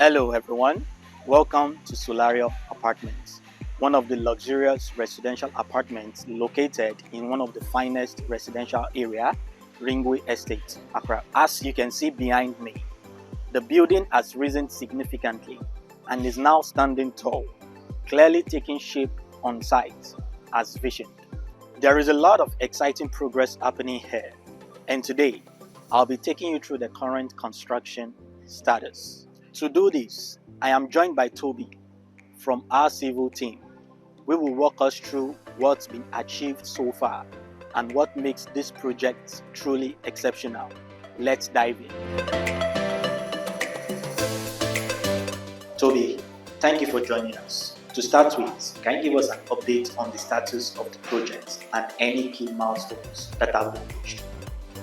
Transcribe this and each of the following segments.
Hello everyone, welcome to Solarium Apartments, one of the luxurious residential apartments located in one of the finest residential area, Ringway Estate, Accra. As you can see behind me, the building has risen significantly and is now standing tall, clearly taking shape on site as visioned. There is a lot of exciting progress happening here, and today I'll be taking you through the current construction status. To do this, I am joined by Toby from our civil team. We will walk us through what's been achieved so far and what makes this project truly exceptional. Let's dive in. Toby, thank you for joining us. To start with, can you give us an update on the status of the project and any key milestones that have been reached?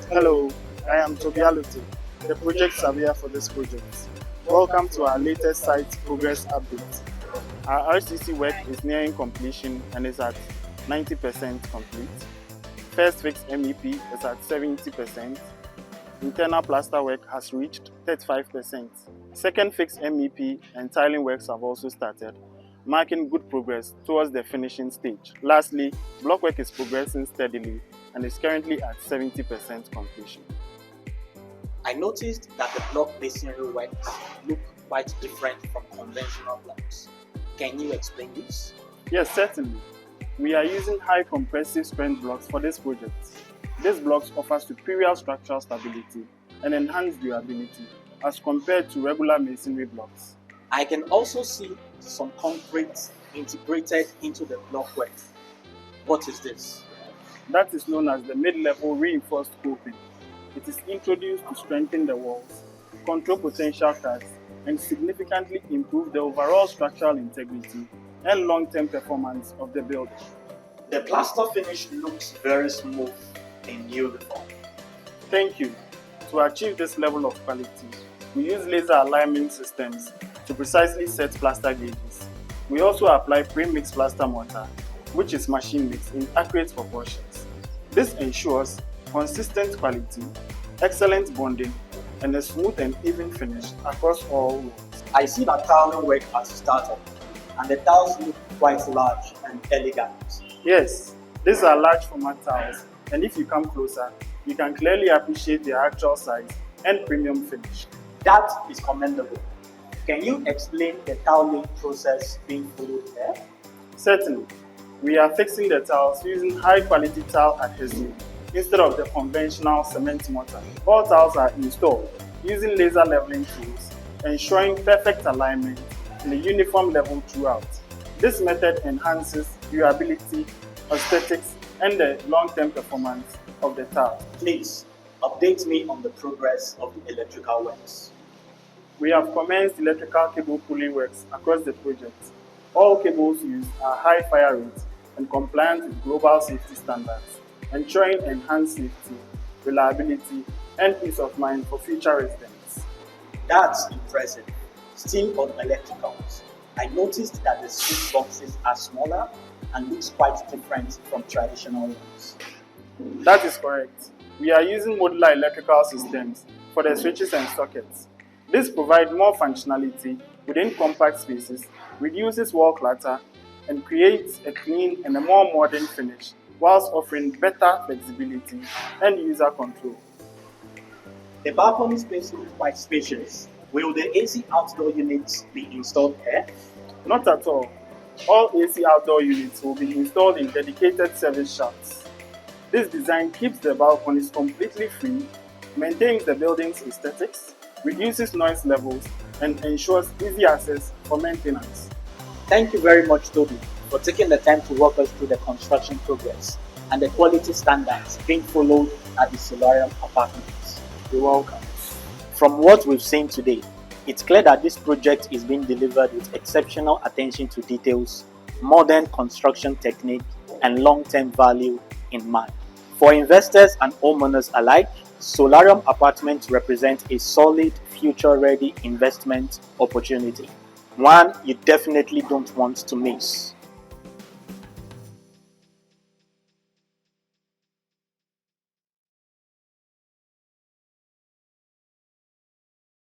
Hello, I am Toby Aluti, the project surveyor for this project. Welcome to our latest site progress update. Our RCC work is nearing completion and is at 90% complete. First Fix MEP is at 70%. Internal plaster work has reached 35%. Second Fix MEP and tiling works have also started, marking good progress towards the finishing stage. Lastly, Blockwork is progressing steadily and is currently at 70% completion. I noticed that the block masonry works look quite different from conventional blocks. Can you explain this? Yes, certainly. We are using high-compressive strength blocks for this project. These blocks offer superior structural stability and enhanced durability as compared to regular masonry blocks. I can also see some concrete integrated into the blockwork. What is this? That is known as the mid-level reinforced coping. It is introduced to strengthen the walls, control potential cracks, and significantly improve the overall structural integrity and long-term performance of the building. The plaster finish looks very smooth and uniform. Thank you. To achieve this level of quality, we use laser alignment systems to precisely set plaster gauges. We also apply pre-mixed plaster mortar, which is machine mixed in accurate proportions. This ensures consistent quality, excellent bonding, and a smooth and even finish across all walls. I see that tiling work has started, and the tiles look quite large and elegant. Yes, these are large format tiles, and if you come closer, you can clearly appreciate their actual size and premium finish. That is commendable. Can you explain the tiling process being followed here? Certainly. We are fixing the tiles using high-quality tile adhesive instead of the conventional cement mortar. All tiles are installed using laser leveling tools, ensuring perfect alignment and a uniform level throughout. This method enhances durability, aesthetics, and the long-term performance of the tile. Please update me on the progress of the electrical works. We have commenced electrical cable pulling works across the project. All cables used are high fire rates and compliant with global safety standards, ensuring enhanced safety, reliability, and peace of mind for future residents. That's impressive. Still on electricals, I noticed that the switch boxes are smaller and looks quite different from traditional ones. That is correct. We are using modular electrical systems for the switches and sockets. This provides more functionality within compact spaces, reduces wall clutter, and creates a clean and a more modern finish, whilst offering better flexibility and user control. The balcony space looks quite spacious. Will the AC outdoor units be installed here? Not at all. All AC outdoor units will be installed in dedicated service shafts. This design keeps the balconies completely free, maintains the building's aesthetics, reduces noise levels, and ensures easy access for maintenance. Thank you very much, Toby, for taking the time to walk us through the construction progress and the quality standards being followed at the Solarium Apartments. You're welcome. From what we've seen today, it's clear that this project is being delivered with exceptional attention to details, modern construction technique, and long-term value in mind. For investors and homeowners alike, Solarium Apartments represent a solid, future-ready investment opportunity, one you definitely don't want to miss.